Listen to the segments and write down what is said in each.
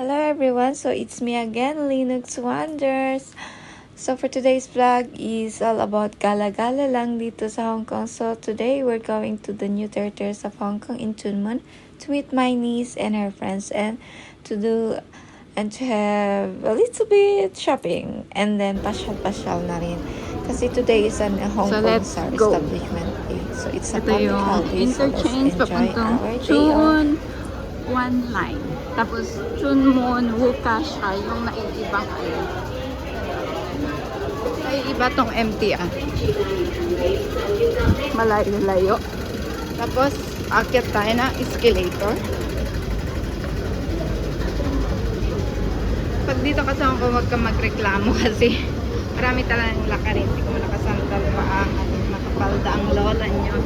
Hello everyone, so it's me again, Linux Wonders. So for today's vlog is all about gala-gala lang dito sa Hong Kong. So today we're going to the new theaters of Hong Kong in Tuen Mun to meet my niece and her friends and to have a little bit shopping and then pasyal-pasyal na rin. Kasi today is an Hong Kong Star Establishment Day. So it's a public holiday, so let's enjoy our day off. One line. Tapos, Tuen Mun, Wukasha, yung naiibang ano. Naiiba tong MTR. Malayo-layo. Tapos, akyat tayo ng escalator. Pag dito kasi ako, huwag ka magreklamo kasi marami talagang lakarin. Hindi ko nakasandal pa ang nakapalda ang lola nyo.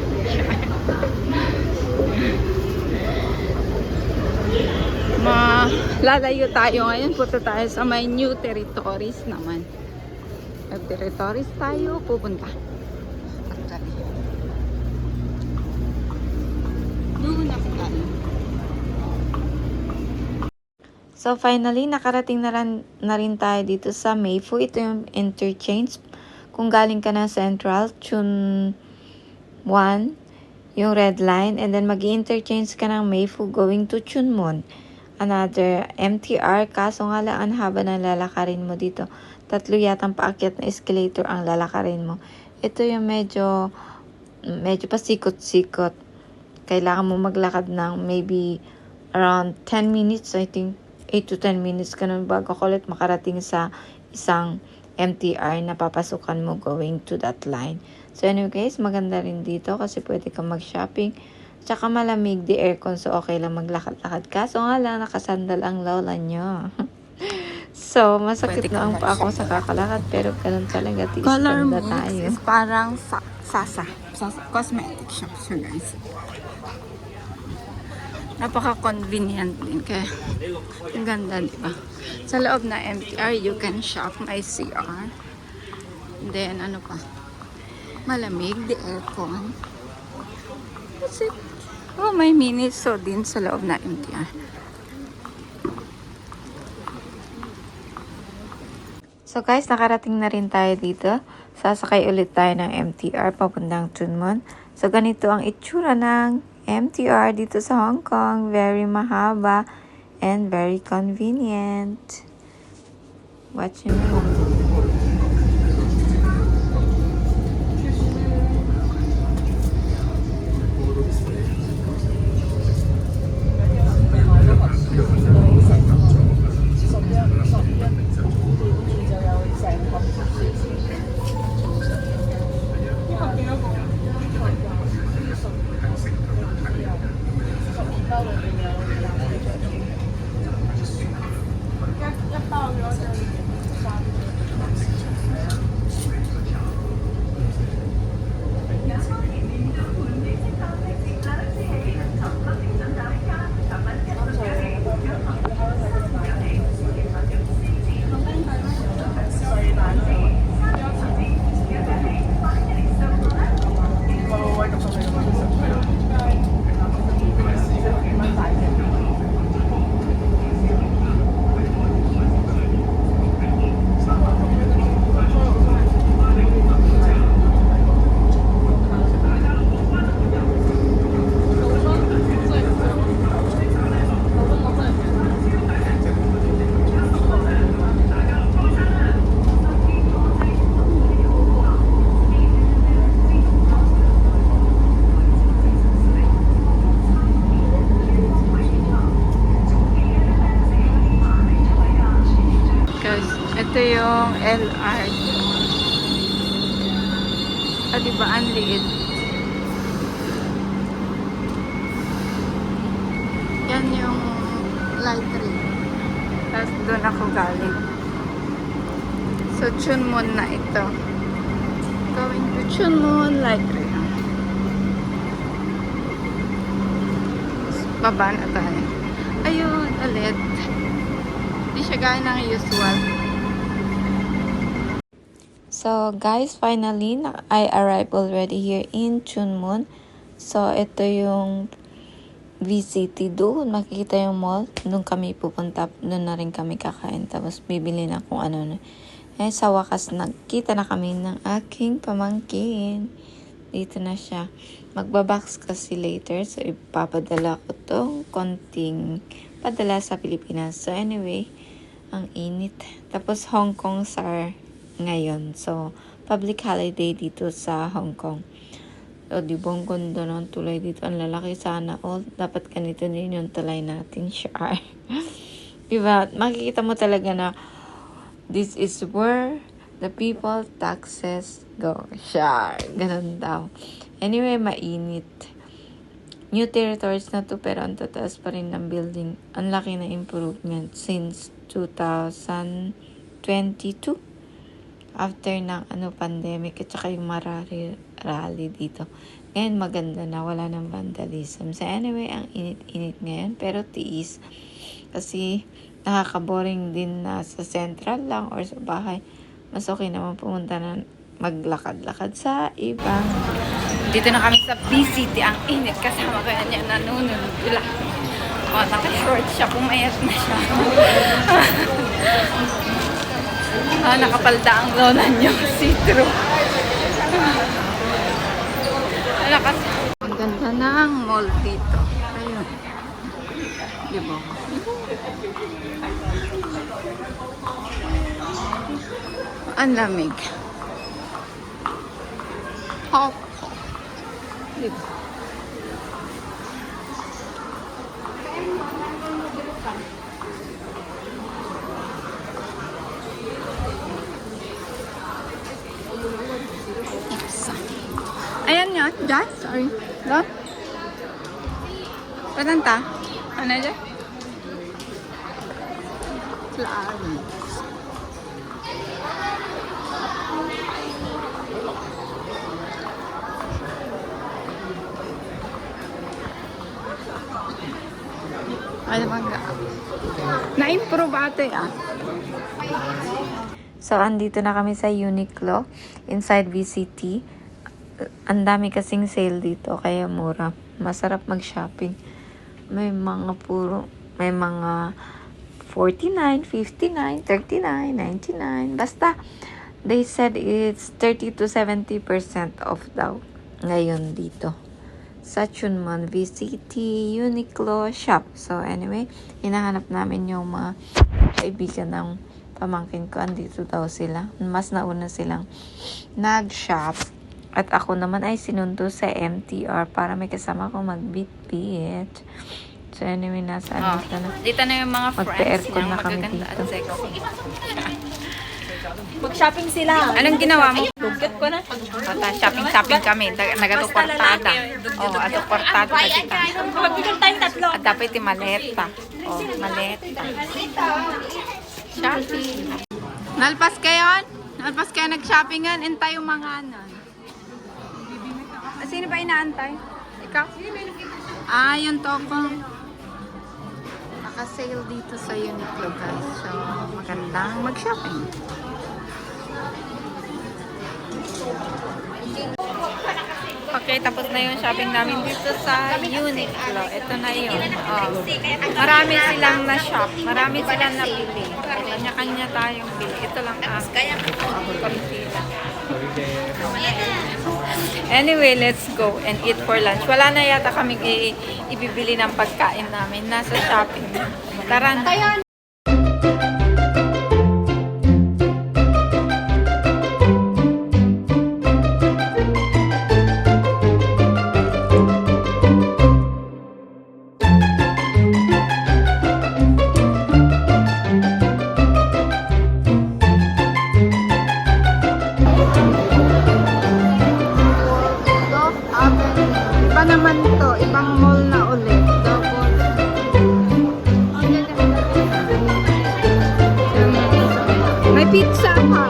Lalayo tayo ngayon. Punta tayo sa may new territories naman. New territories tayo pupunta. Actually. Doon ako tayo. So finally, nakarating na rin tayo dito sa Mayfu. Ito yung interchange. Kung galing ka ng Central, Tuen 1, yung red line. And then mag-interchange ka ng Mayfu going to Tuen Mun. Another MTR, kaso nga lang ang haba ng lalakarin mo dito. 3 yatang paakyat na escalator ang lalakarin mo. Ito yung medyo pasikot-sikot. Kailangan mo maglakad ng maybe around 10 minutes, I think 8 to 10 minutes ka nun bago ulit makarating sa isang MTR na papasukan mo going to that line. So anyway guys, maganda rin dito kasi pwede kang mag-shopping. Tsaka malamig, di aircon, so okay lang maglakad-lakad. Kaso nga lang, nakasandal ang lola nyo. So, masakit na ang pa ako sa kakalakad, pero ganun talaga, tiis ganda tayo. Is parang Sasa cosmetic shop siya guys. Napaka-convenient din kaya ang ganda, diba? Sa loob na MTR, you can shop my CR. Then, ano pa? Malamig, di aircon. That's it. Oh, may Miniso din sa loob na MTR. So guys, nakarating na rin tayo dito. Sasakay ulit tayo ng MTR papuntang Tuen Mun. So ganito ang itsura ng MTR dito sa Hong Kong. Very mahaba and very convenient. Watch me. Ito yung LRT. Ah, diba? Ang liit. Yan yung light ring. Tapos doon ako galing. So, Tuen Mun na ito. Going to Tuen Mun, light ring. Baba na tayo. Ayun, ulit. Hindi siya gaya ng usual. So guys, finally, I arrived already here in Tuen Mun. So ito yung VCT. Doon makikita yung mall. Doon kami pupunta. Doon na rin kami kakain. Tapos bibili na kung ano. Eh, sa wakas, nagkita na kami ng aking pamangkin. Dito na siya. Magbabox kasi later. So, ipapadala ko tong konting padala sa Pilipinas. So, anyway, ang init. Tapos, Hong Kong SAR ngayon. So, public holiday dito sa Hong Kong. So, di ba ang ganda ng tulay dito? Ang lalaki sana. Oh, dapat ganito din yung tulay natin, sure. Diba? Makikita mo talaga na this is where the people taxes go. Sure. Ganun daw. Anyway, mainit. New territories na to, pero ang tataas pa rin ng building. Ang laki na improvement since 2022. After ng pandemic at saka yung rally dito. Ngayon maganda na, wala ng vandalism. So anyway, ang init-init ngayon, pero tiis. Kasi nakaka-boring din na sa central lang or sa bahay. Mas okay naman pumunta na maglakad-lakad sa ibang. Dito na kami sa BCT. Ang init, kasama kaya niya nanunod. Naka-short siya, pumayat na siya. Nakapalda ang lona niyo. See-through. Ang ganda ng mall dito. Ayun. Diba? Ang lamig. Hop. Diba? Ayan yun, dyan. Sorry. Doon. Patanta. Ano dyan? Flowers. Ano bang na-improve ate So, andito na kami sa Uniqlo inside VCT. Ang dami kasing sale dito, kaya mura. Masarap mag-shopping. May mga 49, 59, 39, 99. Basta, they said it's 30 to 70% off daw ngayon dito. Sa Chunman, VCT, Uniqlo, shop. So, anyway, hinahanap namin yung mga kaibigan ng pamangkin ko. Andito daw sila. Mas nauna silang nag-shop. At ako naman ay sinundo sa MTR para may kasama ko mag-beat-beat. So anyway, nasa na. Dito na yung mga friends niya, magaganda at sexy. Mag-shopping sila. Anong ginawa mo? Dugat ko na. Shopping kami. Nagato portada. Ato portada na kita. Magbigyan tayong tatlo. At dapat yung maleta. Maleta. Shopping. Nalpas kayo? Nalpas kayo nag-shoppingan? Entay yung mga Sino ba inaantay? Ikaw? Yung tokong. Naka-sale dito sa Uniqlo, guys. So, magandang mag-shopping. Okay, tapos na yung shopping namin dito sa Uniqlo. Ito na yun. Marami silang na-shop. Marami silang nabili. Kanya-kanya tayong bili. Ito lang konti lang. Anyway, let's go and eat for lunch. Wala na yata kami ibibili ng pagkain namin. Nasa shopping. Tara na. Iba naman to, ibang mall na ulit. May pizza pa.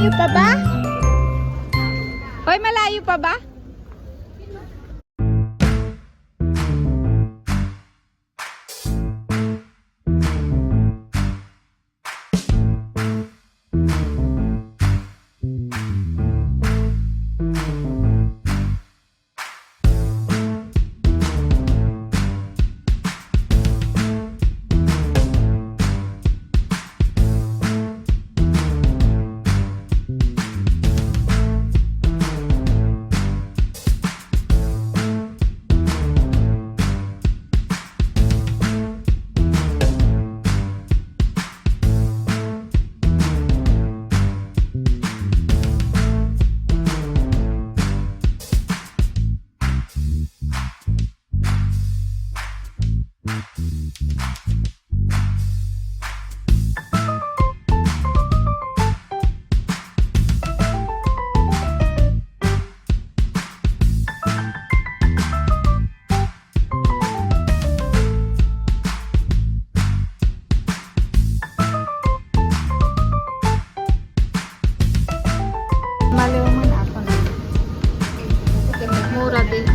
Malayo pa ba? Hoy, malayo pa ba? Maliw man ako na. Mura din.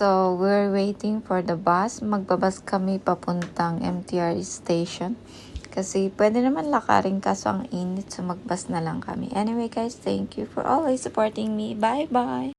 So, we're waiting for the bus. Magbabas kami papuntang MTR station. Kasi pwede naman lakarin kaso ang init. So, magbus na lang kami. Anyway guys, thank you for always supporting me. Bye-bye!